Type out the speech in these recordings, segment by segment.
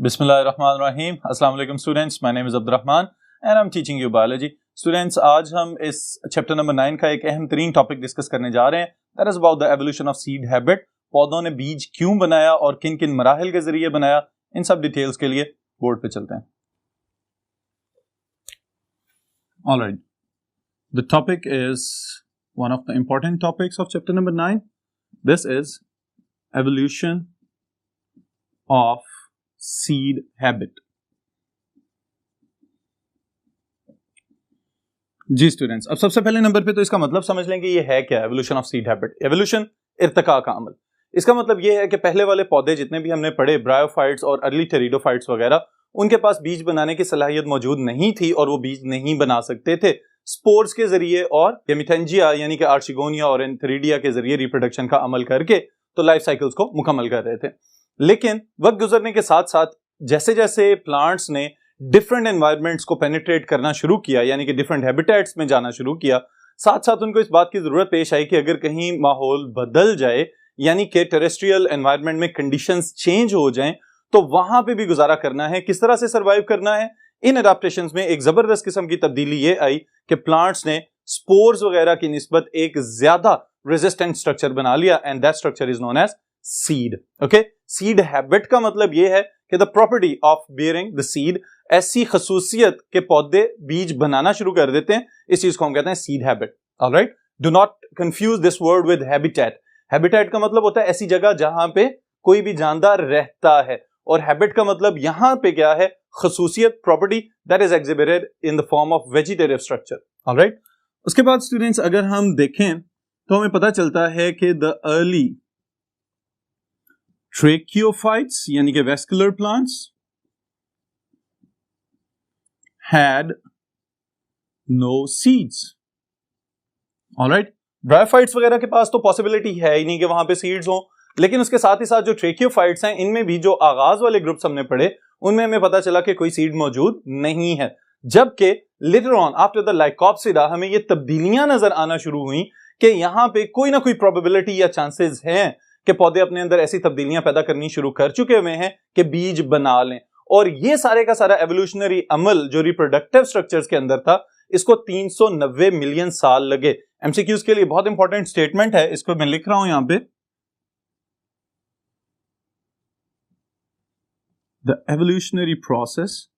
बिस्मिल्लाहिर्रहमानिर्रहीम। अस्सलाम वालेकुम students, my name is Abdurrahman and I am teaching you biology. Students, आज हम इस चैप्टर नंबर 9 का एक अहम तरीन टॉपिक डिस्कस करने जा रहे हैं, that is about the evolution of seed habit. पौधों ने बीज क्यों बनाया और किन किन मराहिल के जरिए बनाया, इन सब डिटेल्स के लिए बोर्ड पे चलते हैं। Alright, the topic is one of the important topics of chapter number 9। This is evolution of seed habit. जी स्टूडेंट्स, अब सबसे पहले नंबर पे तो इसका मतलब समझ लेंगे ये है क्या evolution of seed habit. Evolution Irtika का अमल। इसका मतलब ये है कि पहले वाले पौधे जितने भी हमने पढ़े, ब्रायोफाइट्स और अर्ली टेरिडोफाइट्स वगैरह, उनके पास बीज बनाने की सलाहियत मौजूद नहीं थी और वो बीज नहीं बना सकते थे। स्पोर्स के जरिए और गेमिथेंजिया यानी कि आर्चिगोनिया और एंथेरिडिया के जरिए रिप्रोडक्शन का अमल करके तो लाइफ साइकिल्स को मुकम्मल कर रहे थे। लेकिन वक्त गुजरने के साथ साथ जैसे जैसे प्लांट्स ने डिफरेंट एनवायरनमेंट्स को पेनिट्रेट करना शुरू किया, यानी कि डिफरेंट हैबिटेट्स में जाना शुरू किया, साथ साथ उनको इस बात की जरूरत पेश आई कि अगर कहीं माहौल बदल जाए, यानी कि टेरेस्ट्रियल एनवायरनमेंट में कंडीशंस चेंज हो जाएं, तो वहां पे भी गुजारा करना है, किस तरह से सर्वाइव करना है। इन अडेप्टेशंस में एक जबरदस्त किस्म की तब्दीली ये आई कि प्लांट्स ने स्पोर्स वगैरह की निस्बत एक ज्यादा रेजिस्टेंट स्ट्रक्चर बना लिया, and that structure is known as seed. Okay, seed habit का मतलब यह है कि the property of bearing the seed, ऐसी खसूसियत के पौधे बीज बनाना शुरू कर देते हैं, इस चीज को हम कहते हैं seed habit. Alright, do not confuse this word with habitat. Habitat का मतलब होता है ऐसी जगह जहां पे कोई भी जानदार रहता है, और हैबिट का मतलब यहां पे क्या है, खसूसियत, property that is exhibited in the form of vegetative structure. Alright, उसके बाद स्टूडेंट्स अगर हम देखें तो हमें पता चलता है कि द अर्ली ट्रेकियोफाइट्स यानी कि vascular plants had no seeds. Alright, bryophytes वगैरह के पास तो पॉसिबिलिटी है ही नहीं कि वहां पे सीड्स हो, लेकिन उसके साथ ही साथ जो ट्रेकियोफाइट्स हैं, इनमें भी जो आगाज वाले ग्रुप्स हमने पढ़े, उनमें हमें पता चला कि कोई सीड मौजूद नहीं है। जबकि later on after the Lycopsida हमें ये तब्दीलियां नजर आना शुरू हुई कि यहां पे कोई ना कोई प्रोबेबिलिटी या चांसेस हैं कि पौधे अपने अंदर ऐसी तब्दीलियां पैदा करनी शुरू कर चुके हुए हैं कि बीज बना लें। और ये सारे का सारा एवोल्यूशनरी अमल जो रिप्रोडक्टिव स्ट्रक्चर्स के अंदर था, इसको 390 मिलियन साल लगे। एमसीक्यूज के लिए बहुत इंपॉर्टेंट स्टेटमेंट है, इसको मैं लिख रहा हूं यहां पे। The evolutionary process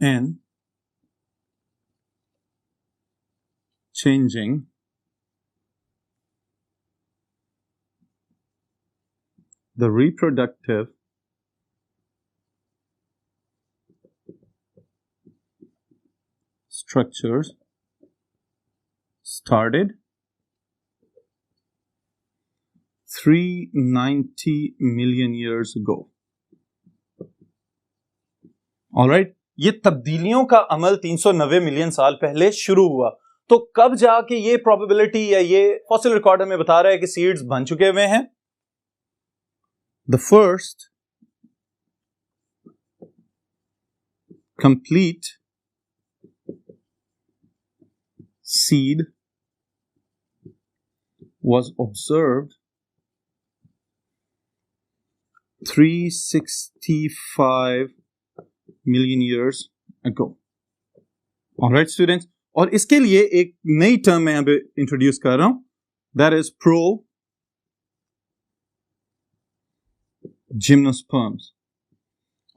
in changing the reproductive structures started 390 million years ago. Alright, ये तब्दीलियों का अमल 390 मिलियन साल पहले शुरू हुआ। तो कब जाके ये प्रोबेबिलिटी या ये फॉसिल रिकॉर्ड हमें बता रहा है कि सीड्स बन चुके हुए हैं। The first complete seed was observed 365 million years ago. Alright students, और इसके लिए एक नई टर्म मैं यहां पे इंट्रोड्यूस कर रहा हूं, that is pro gymnosperms.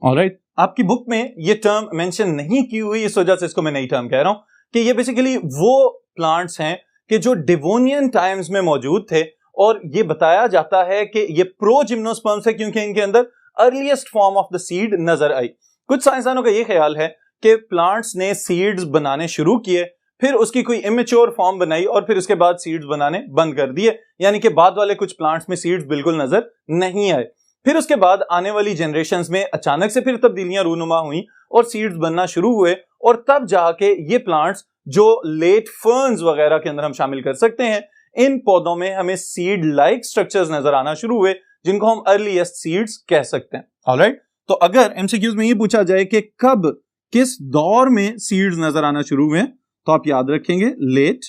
Alright, आपकी बुक में ये टर्म मेंशन नहीं की हुई, इस वजह से इसको मैं नई टर्म कह रहा हूं कि ये बेसिकली वो प्लांट्स हैं कि जो डिवोनियन टाइम्स में मौजूद थे, और ये बताया जाता है कि ये प्रो जिम्नोस्पर्म्स है क्योंकि इनके अंदर earliest form of the seed नजर आई। कुछ साइंसदानों का ये ख्याल है कि प्लांट्स ने सीड्स बनाने शुरू किए, फिर उसकी कोई इमेच्योर फॉर्म बनाई और फिर उसके बाद सीड्स बनाने बंद कर दिए, यानी कि बाद वाले कुछ प्लांट्स में सीड्स बिल्कुल नजर नहीं आए। फिर उसके बाद आने वाली जनरेशंस में अचानक से फिर तब्दीलियां रूनुमा हुई और सीड्स बनना शुरू हुए, और तब जाके ये प्लांट्स जो लेट फर्न्स वगैरह के अंदर हम शामिल कर सकते हैं, इन पौधों में हमें सीड लाइक स्ट्रक्चर्स नजर आना शुरू हुए, जिनको हम अर्लीस्ट सीड्स कह सकते हैं। ऑलराइट, तो अगर एमसीक्यूज में ये पूछा जाए कि कब किस दौर में सीड्स नजर आना शुरू हुए, तो आप याद रखेंगे लेट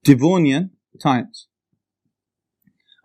डिवोनियन टाइम्स।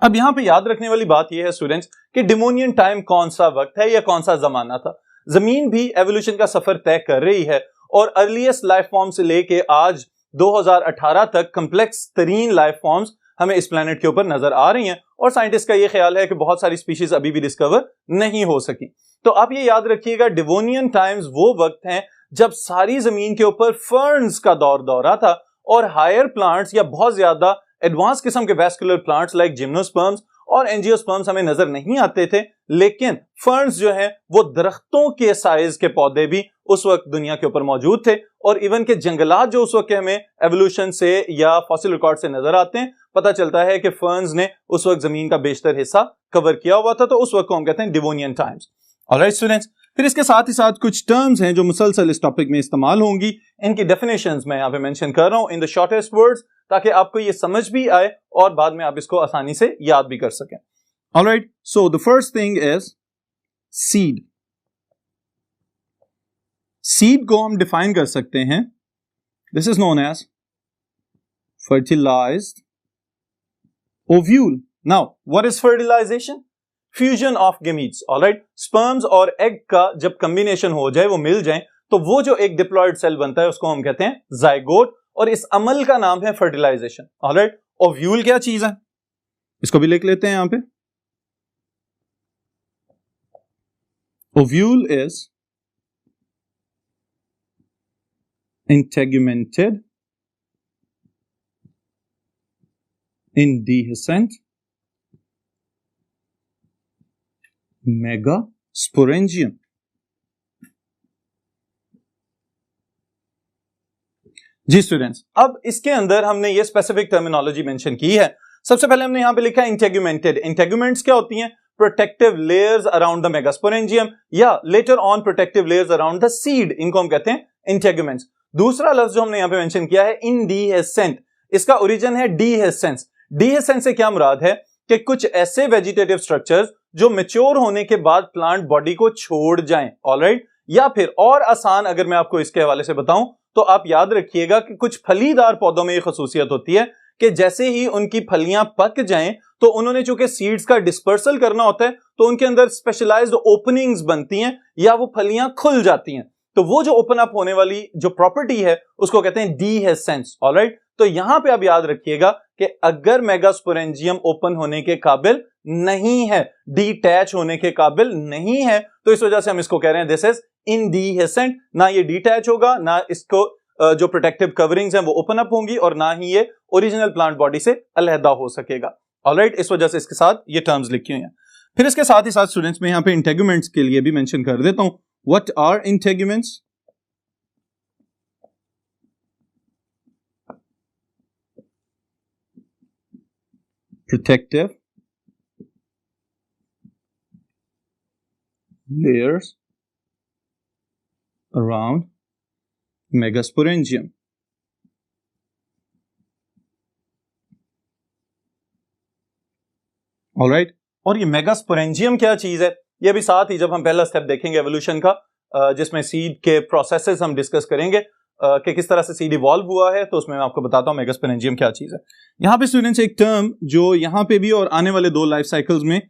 अब यहां पे याद रखने वाली बात यह है स्टूडेंट्स कि डिवोनियन टाइम कौन सा वक्त है या कौन सा जमाना था। जमीन भी एवोल्यूशन का सफर तय कर रही है और अर्लीस्ट लाइफ फॉर्म से लेके आज 2018 तक कम्प्लेक्स तरीन लाइफ फॉर्म्स हमें इस प्लेनेट के ऊपर नजर आ रही हैं और साइंटिस्ट का यह ख्याल है कि बहुत सारी स्पीशीज अभी भी डिस्कवर नहीं हो सकी। तो आप ये याद रखिएगा, डिवोनियन टाइम्स वो वक्त हैं जब सारी जमीन के ऊपर फर्न्स का दौरा था और हायर प्लांट्स या बहुत ज्यादा एडवांस किस्म के वैस्कुलर प्लांट्स लाइक जिम्नोस्पर्म्स और एंजियोस्पर्म्स हमें नजर नहीं आते थे, लेकिन फर्न्स जो है वो दरख्तों के साइज के पौधे भी उस वक्त दुनिया के ऊपर मौजूद थे। और इवन के जंगलात जो उस वक्त के हमें एवोल्यूशन से या फॉसिल रिकॉर्ड से नजर आते हैं, पता चलता है कि फर्न्स ने उस वक्त जमीन का बेशतर हिस्सा कवर किया हुआ था। तो उस वक्त को हम कहते हैं डिवोनियन टाइम्स। ऑलराइट स्टूडेंट्स, फिर इसके साथ ही साथ कुछ टर्म्स हैं जो मुसलसल इस टॉपिक में इस्तेमाल होंगी। इनकी डेफिनेशंस मैं यहाँ पे मेंशन कर रहा हूं इन द शॉर्टेस्ट वर्ड्स, ताकि आपको ये समझ भी आए और बाद में आप इसको आसानी से याद भी कर सकें। Alright, so the first thing is seed. Seed को हम डिफाइन कर सकते हैं, this is known as fertilised ovule. Now what is fertilisation? Fusion of gametes. Alright, sperms और एग का जब कॉम्बिनेशन हो जाए, वो मिल जाए, तो वो जो एक डिप्लॉयड सेल बनता है उसको हम कहते हैं जाइगोट, और इस अमल का नाम है फर्टिलाइजेशन। ऑलराइट, ओव्यूल क्या चीज है, इसको भी लिख लेते हैं यहां पे। Ovule is integumented, indehiscent, megasporangium। जी स्टूडेंट्स, अब इसके अंदर हमने ये स्पेसिफिक टर्मिनोलॉजी मेंशन की है। सबसे पहले हमने यहां पे लिखा है इंटेग्यूमेंटेड। इंटेग्यूमेंट्स क्या होती हैं? Protective layers around the megasporangium या later on protective layers around the seed, इनको हम कहते हैं इंटेग्यूमेंट्स। दूसरा लफ्ज जो हमने यहां पे मेंशन किया है इंडीहेसेंट, इसका ओरिजिन है डीहेसेंस। डीहेसेंस से क्या मुराद है कि कुछ ऐसे वेजिटेटिव स्ट्रक्चर्स जो मैच्योर होने के बाद प्लांट बॉडी को छोड़ जाएं। ऑलराइट, या फिर और आसान अगर मैं आपको इसके हवाले से बताऊं तो आप याद रखिएगा कि कुछ फलीदार पौधों में यह खसूसियत होती है कि जैसे ही उनकी फलियां पक जाएं तो उन्होंने चूंकि सीड्स का डिस्पर्सल करना होता है, तो उनके अंदर स्पेशलाइज्ड ओपनिंग्स बनती हैं या वो फलियां खुल जाती हैं। तो वो जो ओपन अप होने वाली जो प्रॉपर्टी है उसको कहते हैं डीहेसेंस। ऑलराइट, तो यहां पे आप याद रखिएगा कि अगर मेगास्पोरेंजियम ओपन होने के काबिल नहीं है, डिटैच होने के काबिल नहीं है, तो इस वजह से हम इसको कह रहे हैं दिस इज इनडीहेसेंट। ना ये डिटैच होगा, ना इसको जो प्रोटेक्टिव कवरिंग्स हैं वो ओपन अप होंगी, और ना ही ये ओरिजिनल प्लांट बॉडी से अलहदा हो सकेगा। ऑलराइट, इस वजह से इसके साथ ये टर्म्स लिखी हुई हैं। फिर इसके साथ ही साथ स्टूडेंट्स में यहां पे इंटेग्यूमेंट्स के लिए भी मेंशन कर देता हूं। What are integuments? protective layers around megasporangium। Alright, और ये मेगास्पोरेंजियम क्या चीज है, ये भी साथ ही जब हम पहला स्टेप देखेंगे एवोल्यूशन का, जिसमें सीड के प्रोसेसेस हम डिस्कस करेंगे कि किस तरह से सीड इवॉल्व हुआ है, तो उसमें मैं आपको बताता हूं मेगास्पोरेंजियम क्या चीज है। यहां पे स्टूडेंट्स एक टर्म जो यहां पे भी और आने वाले 2 लाइफ साइकिल्स में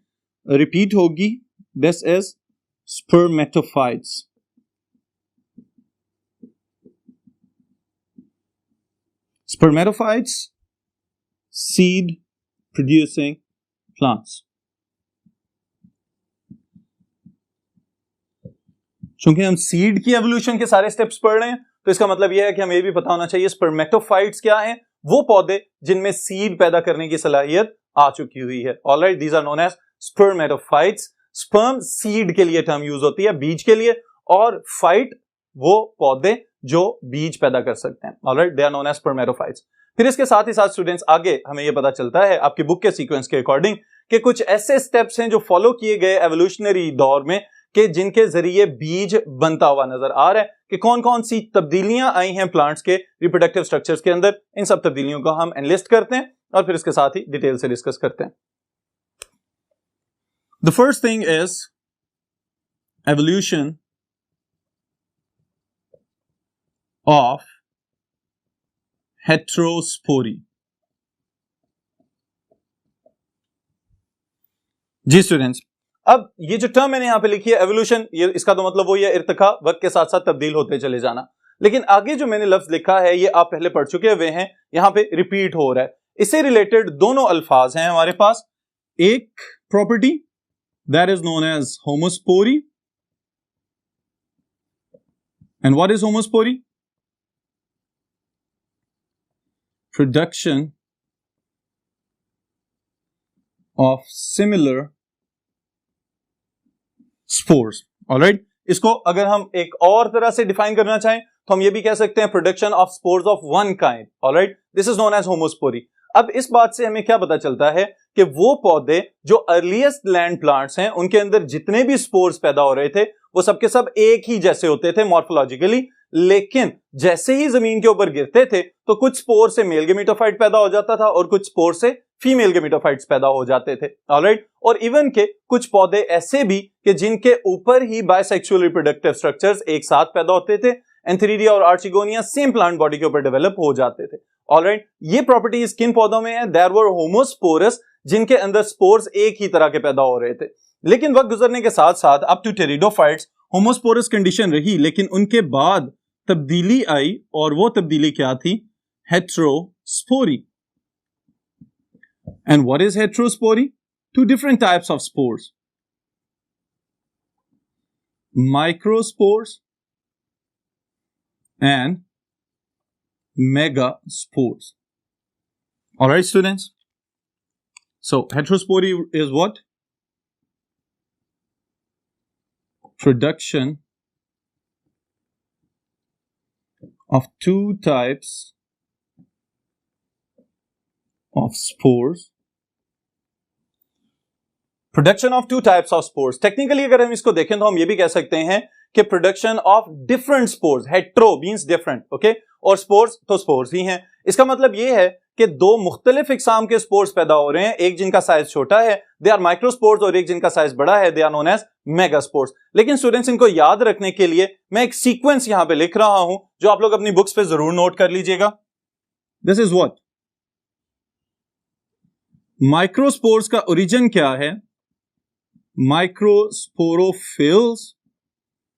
रिपीट होगी, this is spermatophytes. Spermatophytes, seed producing plants. चूंकि हम सीड की एवोल्यूशन के सारे स्टेप्स पढ़ रहे हैं, तो इसका मतलब यह है कि हमें ये भी पता होना चाहिए स्पर्मेटोफाइट्स क्या हैं, वो पौधे जिनमें सीड पैदा करने की सलाहियत आ चुकी हुई है। Alright, these are known as spermatophytes. Sperm seed के लिए टर्म यूज होती है, बीज के लिए, और फाइट वो पौधे जो बीज पैदा कर सकते हैं। Alright, they are known as spermatophytes. फिर इसके साथ ही साथ स्टूडेंट्स आगे हमें यह पता चलता है आपकी बुक के सीक्वेंस के अकॉर्डिंग कि कुछ ऐसे स्टेप्स हैं जो फॉलो किए गए एवोल्यूशनरी दौर में कि जिनके जरिए बीज बनता हुआ नजर आ रहा है, कि कौन कौन सी तब्दीलियां आई हैं प्लांट्स के रिप्रोडक्टिव स्ट्रक्चर्स के अंदर। इन सब तब्दीलियों को हम एनलिस्ट करते हैं और फिर इसके साथ ही डिटेल से डिस्कस करते हैं। The first thing is evolution of heterospory. जी स्टूडेंट्स, अब ये जो टर्म मैंने यहाँ पे लिखी है एवोल्यूशन, ये इसका तो मतलब वो ये इर्तिका, वक्त के साथ साथ तब्दील होते चले जाना। लेकिन आगे जो मैंने लफ्ज लिखा है ये आप पहले पढ़ चुके हुए हैं, यहाँ पे रिपीट हो रहा है। इससे रिलेटेड दोनों अल्फाज हैं हमारे पास। एक property that is known as homospory, and what is homospory? Production of similar spores. Alright, इसको अगर हम एक और तरह से डिफाइन करना चाहें तो हम ये भी कह सकते हैं production of spores of one kind. Alright, this is known as homospory. अब इस बात से हमें क्या पता चलता है कि वो पौधे जो अर्लीस्ट लैंड प्लांट्स हैं उनके अंदर जितने भी स्पोर्स पैदा हो रहे थे वो सबके सब एक ही जैसे होते थे मॉर्फोलॉजिकली, लेकिन जैसे ही जमीन के ऊपर गिरते थे तो कुछ स्पोर से मेल गेमेटोफाइट पैदा हो जाता था और कुछ स्पोर से फीमेल गेमेटोफाइट्स पैदा हो जाते थे। ऑलराइट, और इवन के कुछ पौधे ऐसे भी कि जिनके ऊपर ही बायसेक्सुअल रिप्रोडक्टिव स्ट्रक्चर्स एक साथ पैदा होते थे। एंथेरिडिया और आर्चिगोनिया सेम प्लांट बॉडी के ऊपर डेवलप हो जाते थे। ऑलराइट, ये प्रॉपर्टीज किन पौधों में है? देयर वर होमोस्पोरस, जिनके अंदर स्पोर्स एक ही तरह के पैदा हो रहे थे। लेकिन वक्त गुजरने के साथ साथ up to pteridophytes homosporous condition रही, लेकिन उनके बाद तब्दीली आई, और वो तब्दीली क्या थी? Heterospory. And what is heterospory? Two different types of spores. Microspores and megaspores. Alright students. So heterospory is what? Production of two types of spores. Production of two types of spores. Technically अगर हम इसको देखें तो हम ये भी कह सकते हैं कि production of different spores. Hetero means different, okay, और स्पोर्स तो स्पोर्स ही हैं। इसका मतलब ये है कि दो मुख्तलिफ इकसाम के स्पोर्स पैदा हो रहे हैं, एक जिनका साइज छोटा है दे आर माइक्रोस्पोर्स और एक जिनका साइज बड़ा है they are known as megaspores. लेकिन स्टूडेंट्स, इनको याद रखने के लिए मैं एक सीक्वेंस यहां पे लिख रहा हूं जो आप लोग अपनी बुक्स पे जरूर नोट कर लीजिएगा। दिस इज व्हाट माइक्रोस्पोर्स का ओरिजिन क्या है? माइक्रोस्पोरोफिल्स।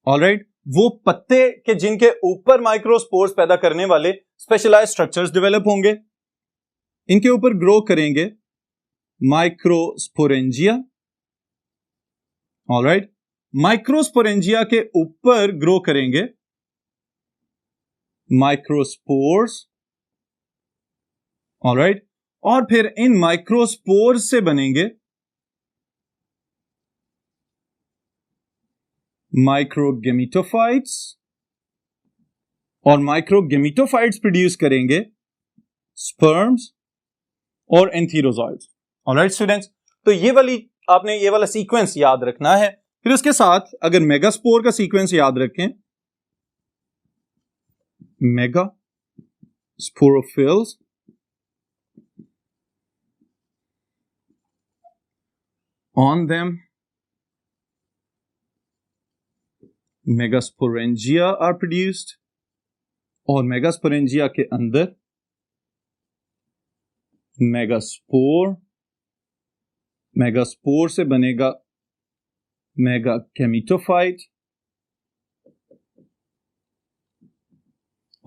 ऑलराइट, वो पत्ते के जिनके ऊपर माइक्रोस्पोर्स पैदा करने वाले स्पेशलाइज्ड स्ट्रक्चर्स डेवलप होंगे, इनके ऊपर ग्रो करेंगे माइक्रोस्पोरेंजिया। ऑलराइट, माइक्रोस्पोरेंजिया के ऊपर ग्रो करेंगे माइक्रोस्पोर्स। ऑलराइट, और फिर इन माइक्रोस्पोर्स से बनेंगे माइक्रोगेमिटोफाइट्स, और माइक्रोगेमिटोफाइट्स प्रोड्यूस करेंगे स्पर्म्स और एंथीरोजॉइड्स। ऑलराइट स्टूडेंट्स, तो आपने ये वाला सीक्वेंस याद रखना है। फिर उसके साथ अगर मेगास्पोर का सीक्वेंस याद रखें, megasporophylls, on them megasporangia are produced, और मेगास्पोरेंजिया के अंदर मेगास्पोर, मेगास्पोर से बनेगा मेगागेमिटोफाइट।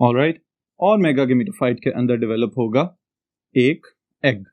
ऑलराइट, और मेगागेमिटोफाइट के अंदर डेवलप होगा एक एग।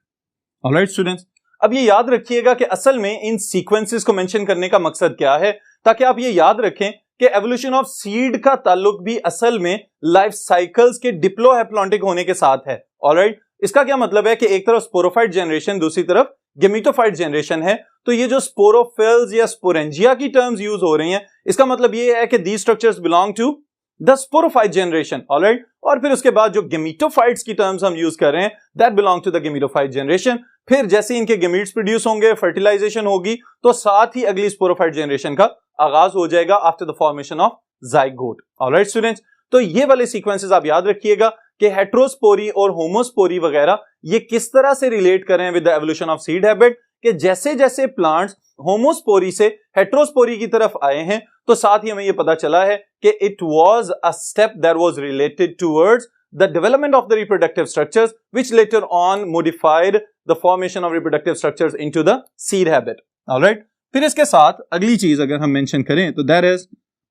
ऑलराइट स्टूडेंट्स, अब ये याद रखिएगा कि असल में इन सीक्वेंसेस को मेंशन करने का मकसद क्या है, ताकि आप ये याद रखें कि एवोल्यूशन ऑफ सीड का ताल्लुक भी असल में लाइफ साइकिल्स के डिप्लोहैप्लॉन्टिक होने के साथ है। ऑलराइट, इसका क्या मतलब है कि एक तरफ स्पोरोफाइट जनरेशन, दूसरी तरफ गेमिटोफाइट जनरेशन है। तो ये जो स्पोरोफिल्स या स्पोरेंजिया की टर्म्स यूज हो रही हैं, इसका मतलब ये है कि these structures belong to the sporophyte generation. Alright, और फिर उसके बाद जो गेमिटोफाइट्स की टर्म्स हम यूज कर रहे हैं that belong to the gametophyte generation. फिर जैसे इनके गेमीट्स प्रोड्यूस होंगे, फर्टिलाइजेशन होगी, तो साथ ही अगली स्पोरोफाइट जनरेशन का आगाज हो जाएगा after the formation of zygote. Alright students, तो ये वाले सीक्वेंसेस आप याद रखिएगा कि हेट्रोस्पोरी और होमोस्पोरी वगैरह ये किस तरह से रिलेट कर रहे हैं with the evolution of seed habit, कि जैसे जैसे प्लांट्स होमोस्पोरी से हेट्रोस्पोरी की तरफ आए हैं तो साथ ही हमें ये पता चला है कि it was a step that was related towards the development of the reproductive structures which later on modified the formation of reproductive structures into the seed habit. Alright, फिर इसके साथ अगली चीज अगर हम मेंशन करें तो that is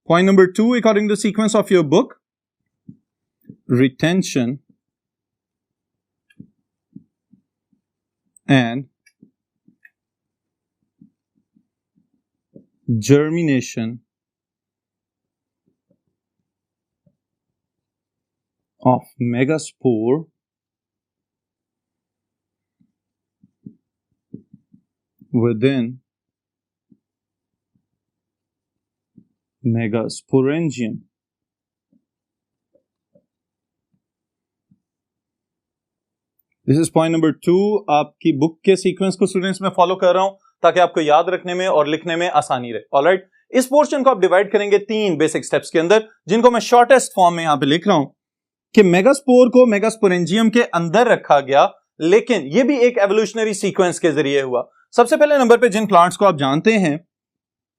point number 2 according to sequence of your book, retention and germination of megaspore within megasporangium. This is point number 2। आपकी बुक के सीक्वेंस को स्टूडेंट्स में फॉलो कर रहा हूं ताकि आपको याद रखने में और लिखने में आसानी रहे। ऑलराइट, इस पोर्शन को आप डिवाइड करेंगे 3 बेसिक स्टेप्स के अंदर, जिनको मैं शॉर्टेस्ट फॉर्म में यहां पे लिख रहा हूं कि मेगास्पोर को मेगास्पोरेंजियम के अंदर रखा गया, लेकिन यह भी एक एवोल्यूशनरी सीक्वेंस के जरिए हुआ। सबसे पहले नंबर पे जिन प्लांट्स को आप जानते हैं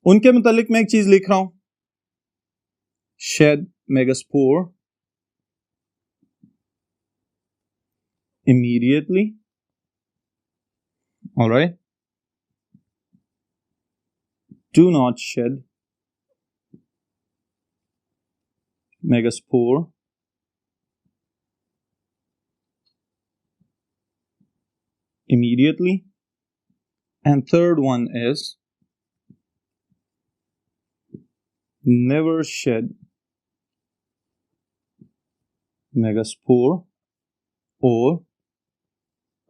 उनके मुतालिक मैं एक चीज लिख रहा हूं, shed megaspore immediately, all right, do not shed megaspore immediately, and third one is never shed megaspore or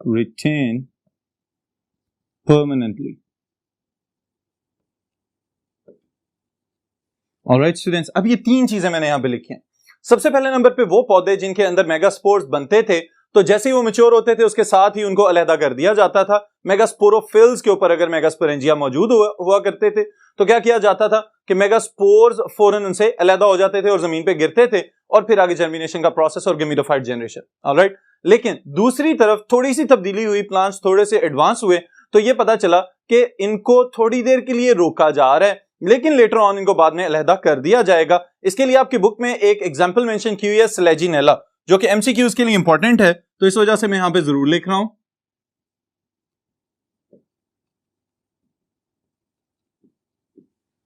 retain permanently. Alright students, अब ये 3 चीजें मैंने यहां पे लिखी हैं। सबसे पहले नंबर पे वो पौधे जिनके अंदर मेगास्पोर्स बनते थे, तो जैसे ही वो मैच्योर होते थे उसके साथ ही उनको अलहदा कर दिया जाता था। मेगास्पोरोफिल्स के ऊपर अगर मेगास्पोरेंजिया मौजूद हुआ करते थे तो क्या किया जाता था कि मेगास्पोर्स फौरन उनसे अलहदा हो जाते थे और जमीन पे गिरते थे और फिर आगे जर्मिनेशन का प्रोसेस और गेमेटोफाइट जनरेशन। ऑलराइट, लेकिन दूसरी तरफ थोड़ी सी तब्दीली हुई, प्लांट्स थोड़े से एडवांस हुए, तो ये पता चला कि इनको थोड़ी देर के लिए रोका जा रहा है, लेकिन लेटर ऑन इनको बाद में अलहदा कर दिया जाएगा। इसके लिए आपकी बुक में एक एग्जांपल मेंशन की हुई है, स्लेजिनेला, जो कि एमसीक्यूज के लिए इंपॉर्टेंट है, तो इस वजह से मैं यहां पे जरूर लिख रहा हूं।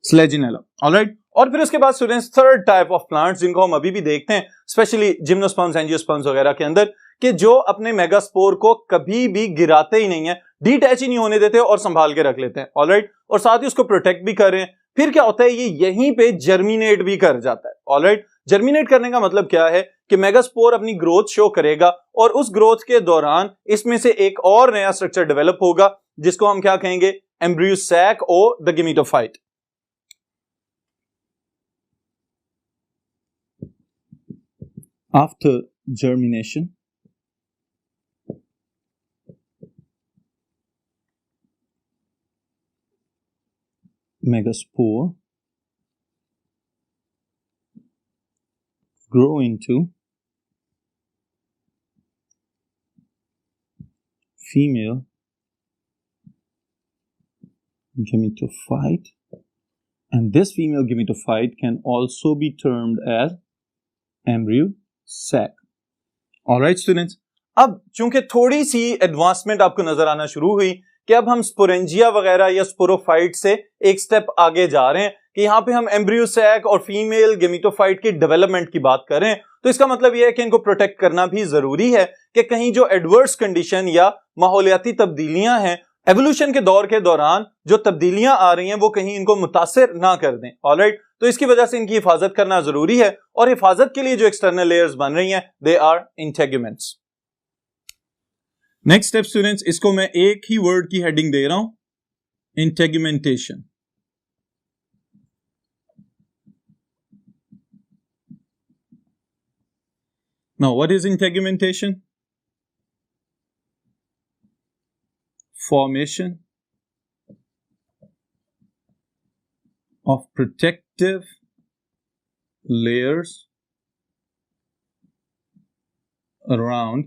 स्लेजिनेला, ऑलराइट। और फिर उसके बाद students third type of plants जिनको हम अभी भी देखते हैं, स्पेशली जिम्नोस्पर्म्स, एंजियोस्पर्म्स वगैरह के अंदर, कि जो अपने मेगास्पोर को कभी भी गिराते ही नहीं है, डिटैच ही नहीं होने देते और संभाल के रख लेते हैं। ऑलराइट, और साथ ही उसको प्रोटेक्ट भी कर रहे हैं। फिर क्या होता है, ये यहीं पे जर्मिनेट भी कर जाता है। ऑलराइट, जर्मिनेट करने का मतलब क्या है कि मेगास्पोर अपनी ग्रोथ शो करेगा और उस ग्रोथ के दौरान इसमें से एक और नया स्ट्रक्चर डेवलप होगा जिसको हम क्या कहेंगे, एम्ब्रियो सैक और the gametophyte. After germination, megaspore grow into female gametophyte, and this female gametophyte can also be termed as embryo sac. Alright students, अब चूंकि थोड़ी सी एडवांसमेंट आपको नजर आना शुरू हुई कि अब हम स्पोरेंजिया वगैरह या स्पोरोफाइट से एक स्टेप आगे जा रहे हैं कि यहां पे हम एम्ब्रियो सैक और फीमेल गेमेटोफाइट की डेवलपमेंट की बात कर रहे हैं, तो इसका मतलब यह है कि इनको प्रोटेक्ट करना भी जरूरी है कि कहीं जो एडवर्स कंडीशन या माहौलियाती तब्दीलियां हैं, एवोल्यूशन के दौर के दौरान जो तब्दीलियां आ रही हैं, वो कहीं इनको मुतासिर ना कर दें। ऑलराइट, तो इसकी वजह से इनकी हिफाजत करना जरूरी है, और हिफाजत के लिए जो एक्सटर्नल लेयर्स बन रही हैं, they are integuments. Next step students, इसको मैं एक ही वर्ड की हेडिंग दे रहा हूं, integumentation. Now what is integumentation? Formation of protective layers around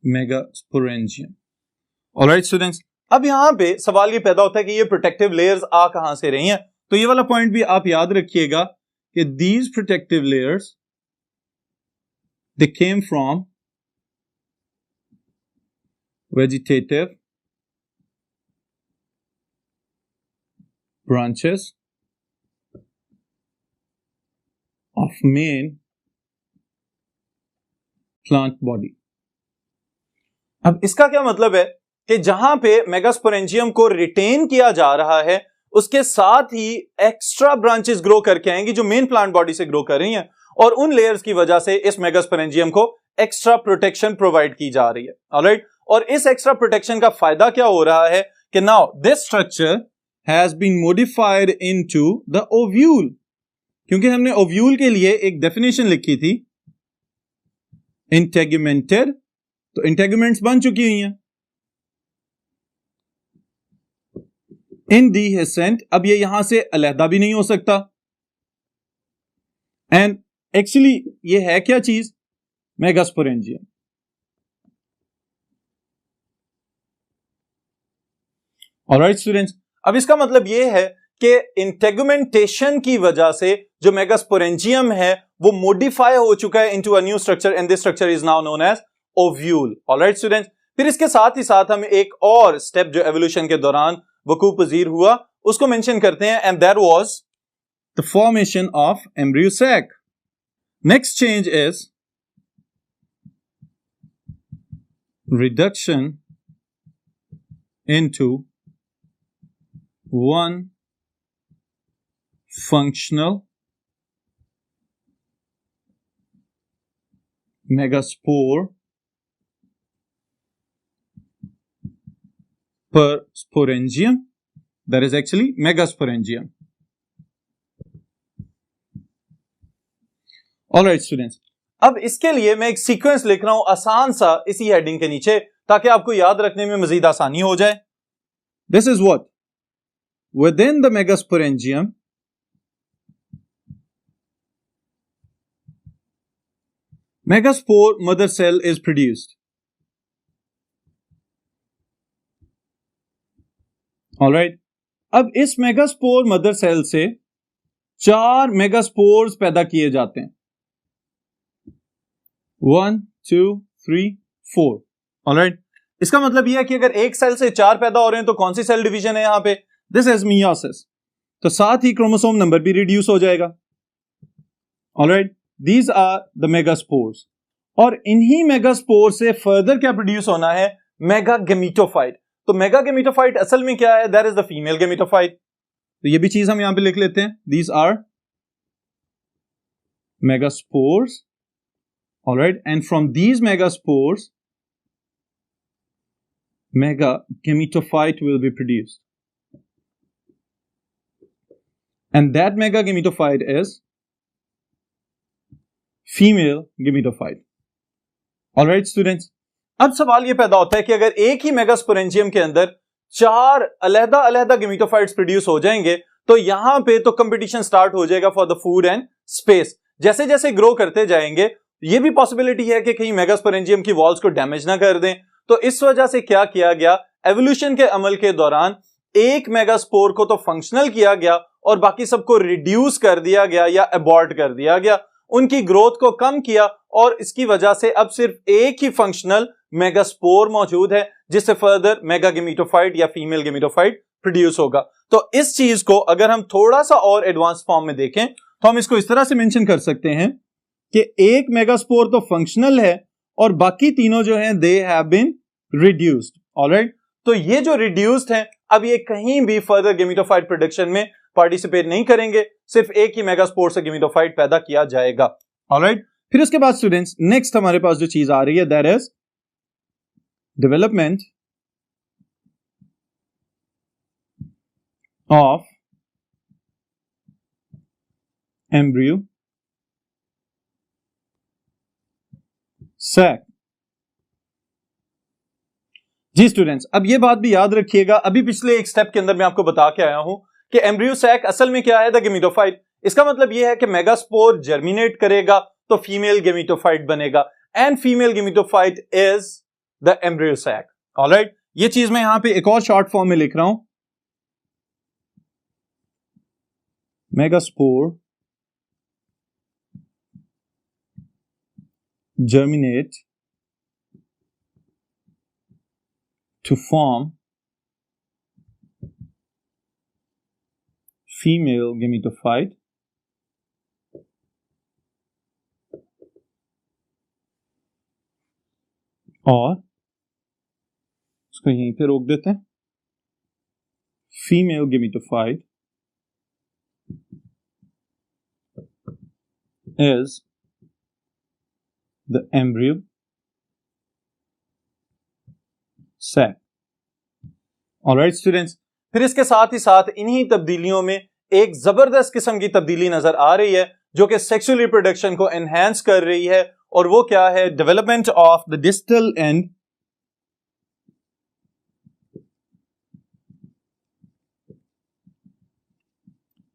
megasporangium. Alright students, अब यहां पे सवाल ये पैदा होता है कि ये प्रोटेक्टिव लेयर्स आ कहां से रही हैं, तो ये वाला पॉइंट भी आप याद रखिएगा कि these protective layers they came from vegetative branches of main plant body। अब इसका क्या मतलब है कि जहां पे मेगास्पोरेंजियम को रिटेन किया जा रहा है उसके साथ ही एक्स्ट्रा ब्रांचेस ग्रो करके आएंगी जो मेन प्लांट बॉडी से ग्रो कर रही हैं, और उन लेयर्स की वजह से इस मेगास्पोरेंजियम को एक्स्ट्रा प्रोटेक्शन प्रोवाइड की जा रही है। ऑलराइट, और इस एक्स्ट्रा प्रोटेक्शन का फायदा क्या हो रहा है कि now this structure has been modified into the ovule, क्योंकि हमने ओव्यूल के लिए एक डेफिनेशन लिखी थी इंटेगुमेंटेड, तो इंटेगुमेंट्स बन चुकी हुई हैं। इन डीहेसेंट, अब ये यहां से अलहदा भी नहीं हो सकता, एंड एक्चुअली ये है क्या चीज, मेगास्पोरेंजियम। ऑलराइट स्टूडेंट्स, अब इसका मतलब ये है कि इंटेगुमेंटेशन की वजह से जो मेगास्पोरेंजियम है वो मॉडिफाई हो चुका है into a new structure, and this structure is now known as ovule. Alright students, फिर इसके साथ ही साथ हम एक और स्टेप जो एवोल्यूशन के दौरान वकू पजीर हुआ उसको मेंशन करते हैं, and that was the formation of embryo sac. Next change is reduction into one functional megaspore per sporangium, that is actually megasporangium. Alright students, अब इसके लिए मैं एक सीक्वेंस लिख रहा हूं आसान सा इसी हेडिंग के नीचे ताकि आपको याद रखने में मजीद आसानी हो जाए। This is what within the megasporangium megaspore mother cell is produced. Alright, अब इस मेगास्पोर मदर सेल से 4 मेगास्पोर्स पैदा किए जाते हैं, 1 2 3 4। ऑलराइट, इसका मतलब यह है कि अगर एक सेल से 4 पैदा हो रहे हैं तो कौन सी सेल डिवीजन है यहां पे, दिस इज मियोसिस, तो साथ ही क्रोमोसोम नंबर भी रिड्यूस हो जाएगा। Alright, these are the megaspores, और इन्हीं मेगास्पोर से फर्दर क्या प्रोड्यूस होना है, मेगागेमीटोफाइट। तो मेगागेमीटोफाइट असल में क्या है, that is the female gametophyte. तो ये भी चीज हम यहां पे लिख लेते हैं, these are megaspores. Alright, and from these megaspores megagametophyte will be produced, and that megagametophyte is female gametophyte. All right students, अब सवाल ये पैदा होता है कि अगर एक ही मेगास्पोरेंजियम के अंदर 4 अलहदा अलहदा गेमीटोफाइट्स प्रोड्यूस हो जाएंगे तो यहां पे तो कंपटीशन स्टार्ट हो जाएगा for the food and space. जैसे जैसे ग्रो करते जाएंगे ये भी पॉसिबिलिटी है कि कहीं मेगास्पोरेंजियम की वॉल्स को डैमेज ना कर दें, तो इस वजह से क्या किया गया, एवोल्यूशन के अमल के दौरान एक मेगास्पोर को तो फंक्शनल किया गया और बाकी सबको रिड्यूस कर दिया गया या अबॉर्ट कर दिया गया, उनकी ग्रोथ को कम किया, और इसकी वजह से अब सिर्फ एक ही फंक्शनल मेगास्पोर मौजूद है जिससे फर्दर मेगागेमीटोफाइट या फीमेल गेमीटोफाइट प्रोड्यूस होगा। तो इस चीज को अगर हम थोड़ा सा और एडवांस फॉर्म में देखें तो हम इसको इस तरह से मेंशन कर सकते हैं कि एक मेगास्पोर तो फंक्शनल है और बाकी तीनों जो हैं they have been reduced. Alright, तो ये जो रिड्यूस्ड हैं अब ये कहीं भी फर्दर गेमीटोफाइट प्रोडक्शन में पार्टिसिपेट नहीं करेंगे, सिर्फ एक ही मेगास्पोर से गेमीटोफाइट पैदा किया जाएगा। ऑलराइट, फिर उसके बाद स्टूडेंट्स नेक्स्ट हमारे पास जो चीज आ रही है that is development of embryo sac. जी स्टूडेंट्स, अब ये बात भी याद रखिएगा, अभी पिछले एक स्टेप के अंदर मैं आपको बता के आया हूं कि एम्ब्रियो सैक असल में क्या है, द गेमीटोफाइट। इसका मतलब यह है कि मेगास्पोर जर्मिनेट करेगा तो फीमेल गेमीटोफाइट बनेगा, and female gametophyte is the embryo sac. Alright, ये चीज मैं यहां पे एक और शॉर्ट फॉर्म में लिख रहा हूं, megaspore germinate to form female gametophyte और इसको यहीं पे रोक देते हैं, female gametophyte is the embryo sac. Alright students, फिर इसके साथ ही साथ इन्हीं तब्दीलियों में एक जबरदस्त किस्म की तब्दीली नजर आ रही है जो कि सेक्सुअल रिप्रोडक्शन को एनहांस कर रही है, और वो क्या है? Development of the distal end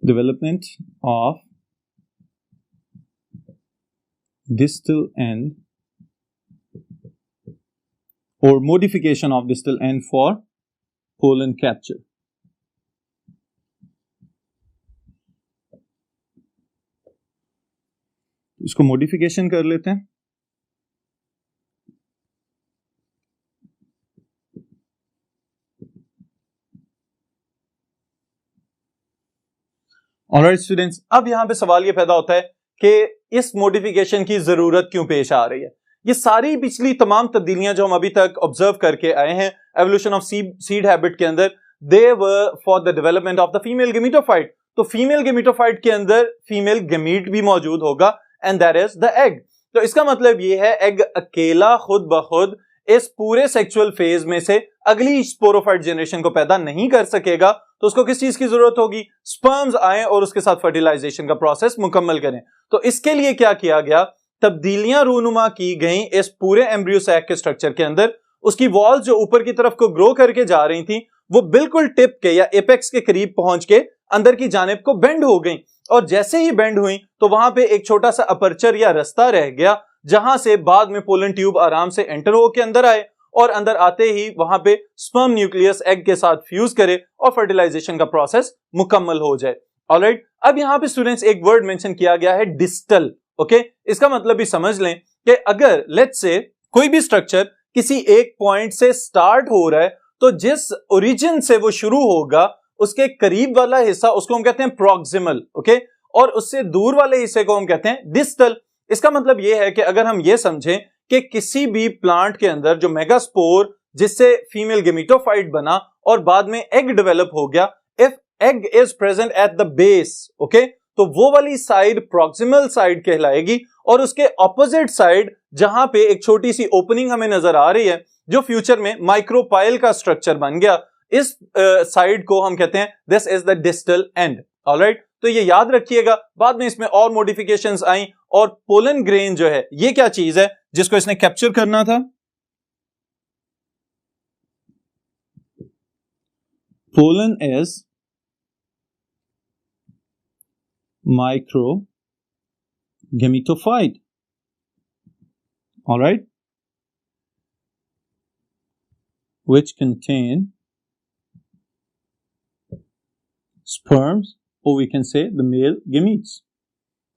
development of distal end or modification of distal end for pollen capture. इसको मॉडिफिकेशन कर लेते हैं। ऑलराइट स्टूडेंट्स, अब यहां पे सवाल ये पैदा होता है कि इस मॉडिफिकेशन की जरूरत क्यों पेश आ रही है? ये सारी पिछली तमाम तब्दीलियां जो हम अभी तक ऑब्जर्व करके आए हैं एवोल्यूशन ऑफ सीड हैबिट के अंदर, they were for the development of the female gametophyte. तो फीमेल गेमेटोफाइट के अंदर फीमेल गेमीट भी मौजूद होगा, and that is the egg. तो इसका मतलब ये है एग अकेला खुद ब खुद इस पूरे सेक्सुअल फेज में से अगली स्पोरोफाइट जनरेशन को पैदा नहीं कर सकेगा, तो उसको किस चीज की जरूरत होगी? स्पर्म्स आए और उसके साथ फर्टिलाइजेशन का प्रोसेस मुकम्मल करें। तो इसके लिए क्या किया गया? तब्दीलियां रूनुमा की गई इस पूरे एम्ब्रियो सैक के स्ट्रक्चर के अंदर। उसकी वॉल्स जो ऊपर की तरफ को ग्रो करके जा रही थी वो बिल्कुल टिप के या एपेक्स के करीब पहुंच के अंदर की जानिब को बेंड हो गई, और जैसे ही बेंड हुई तो वहां पे एक छोटा सा अपर्चर या रास्ता रह गया जहां से बाद में पोलन ट्यूब आराम से एंटर होकर अंदर आए, और अंदर आते ही वहां पे स्पर्म न्यूक्लियस एग के साथ फ्यूज करे और फर्टिलाइजेशन का प्रोसेस मुकम्मल हो जाए। ऑलराइट, अब यहां पे स्टूडेंट्स एक वर्ड मेंशन किया गया है डिस्टल। ओके, इसका मतलब भी समझ लें कि अगर लेट्स से कोई भी स्ट्रक्चर किसी एक पॉइंट से स्टार्ट हो रहा है तो जिस ओरिजिन से वो शुरू होगा उसके करीब वाला हिस्सा उसको हम कहते हैं प्रॉक्सिमल, ओके, और उससे दूर वाले हिस्से को हम कहते हैं डिस्टल। इसका मतलब यह है कि अगर हम ये समझें कि किसी भी प्लांट के अंदर जो मेगास्पोर जिससे फीमेल गेमेटोफाइट बना और बाद में एग डेवलप हो गया, if egg is present at the base, okay, तो वो वाली साइड प्रॉक्सिमल साइड कहलाएगी, और उसके ऑपोजिट साइड जहां पे एक छोटी सी ओपनिंग हमें नजर आ रही है जो फ्यूचर में माइक्रोपाइल का स्ट्रक्चर बन गया, इस साइड को हम कहते हैं this is the distal end. Alright, तो ये याद रखिएगा। बाद में इसमें और मॉडिफिकेशंस आई, और पोलन ग्रेन जो है ये क्या चीज है जिसको इसने कैप्चर करना था? Pollen is micro gametophyte. Alright, which contain sperms or we can say the male gametes.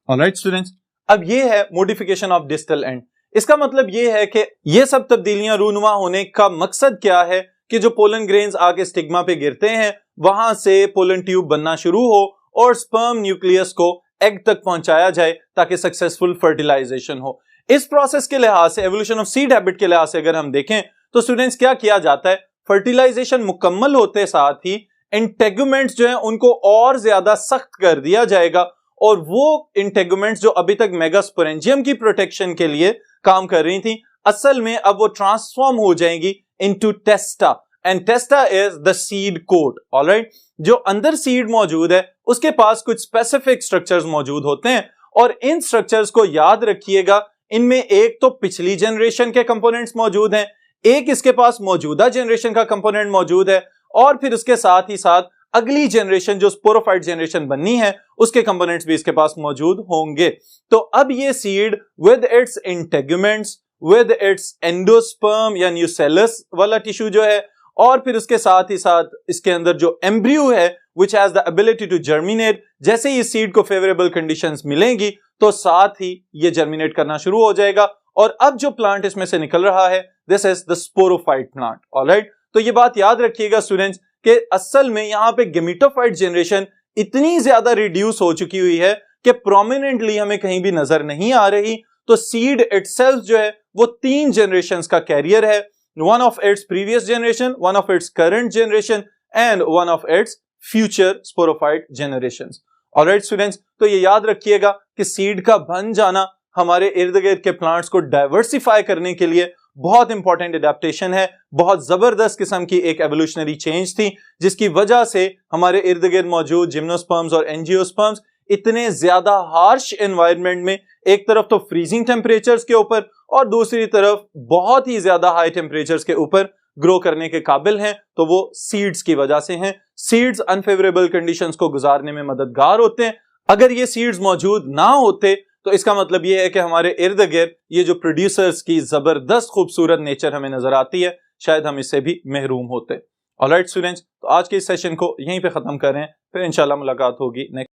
Alright students, अब ये है modification of distal end। इसका मतलब ये है कि ये सब तब्दीलियां रूनुमा होने का मकसद क्या है कि जो पोलन ग्रेन्स आके स्टिग्मा पे गिरते हैं वहां से पोलन ट्यूब बनना शुरू हो और स्पर्म न्यूक्लियस को एग तक पहुंचाया जाए ताकि सक्सेसफुल फर्टिलाइजेशन हो। इस प्रोसेस के लिहाज से, एवोल्यूशन ऑफ सीड हैबिट के लिहाज से अगर हम देखें तो स्टूडेंट्स क्या किया जाता है? फर्टिलाइजेशन मुकम्मल होते साथ ही इंटेगुमेंट्स जो हैं उनको और ज्यादा सख्त कर दिया जाएगा, और वो इंटेगुमेंट्स जो अभी तक मेगास्पोरेंजियम की प्रोटेक्शन के लिए काम कर रही थी असल में अब वो ट्रांसफॉर्म हो जाएंगी into testa, and testa is the seed coat. Alright, जो अंदर सीड मौजूद है उसके पास कुछ स्पेसिफिक स्ट्रक्चर्स मौजूद होते हैं, और इन स्ट्रक्चर्स को याद रखिएगा। इनमें एक तो पिछली जनरेशन के कंपोनेंट्स मौजूद हैं, एक इसके पास मौजूदा जनरेशन का कंपोनेंट मौजूद है, और फिर उसके साथ ही साथ अगली जनरेशन जो स्पोरोफाइट जनरेशन बननी है उसके कंपोनेंट्स भी इसके पास मौजूद होंगे। तो अब ये seed with its integuments, with its endosperm या न्यूसेलस वाला टिश्यू जो है, और फिर उसके साथ ही साथ इसके अंदर जो एम्ब्रियो है which has the ability to germinate, जैसे ही सीड को फेवरेबल कंडीशंस मिलेंगी तो साथ ही ये जर्मिनेट करना शुरू हो जाएगा, और अब जो प्लांट इसमें से निकल रहा है this is the sporophyte plant. Alright, तो ये बात याद रखिएगा स्टूडेंट्स कि असल में यहाँ पे गेमेटोफाइट जनरेशन इतनी ज्यादा रिड्यूस हो चुकी हुई है कि प्रोमिनेंटली हमें कहीं भी नजर नहीं आ रही। तो सीड इटसेल्फ जो है वो 3 जनरेशंस का कैरियर है, one of its previous generation, one of its current generation and one of its future sporophyte generations. Alright students, तो ये याद रखिएगा कि सीड का बन जाना हमारे इर्द गिर्द के प्लांट्स को डाइवर्सिफाई करने के लिए बहुत इंपॉर्टेंट एडेप्टेशन है, बहुत जबरदस्त किस्म की एक एवोल्यूशनरी चेंज थी, जिसकी वजह से हमारे इर्द गिर्द मौजूद जिम्नोस्पर्म्स और एंजियोस्पर्म्स इतने ज्यादा हार्श एनवायरनमेंट में, एक तरफ तो फ्रीजिंग टेम्परेचर्स के ऊपर और दूसरी तरफ बहुत ही ज्यादा हाई टेम्परेचर्स के ऊपर ग्रो करने के काबिल हैं। तो वो सीड्स की वजह से हैं। सीड्स अनफेवरेबल कंडीशंस को गुजारने में मददगार होते हैं। अगर ये सीड्स मौजूद ना होते तो इसका मतलब ये है कि हमारे इर्द गिर्द ये जो प्रोड्यूसर्स की जबरदस्त खूबसूरत नेचर हमें नजर आती है, शायद हम इससे भी महरूम होते। ऑलराइट स्टूडेंट्स, तो आज के इस सेशन को यहीं पे खत्म करें, फिर इंशाल्लाह मुलाकात होगी नेक्स्ट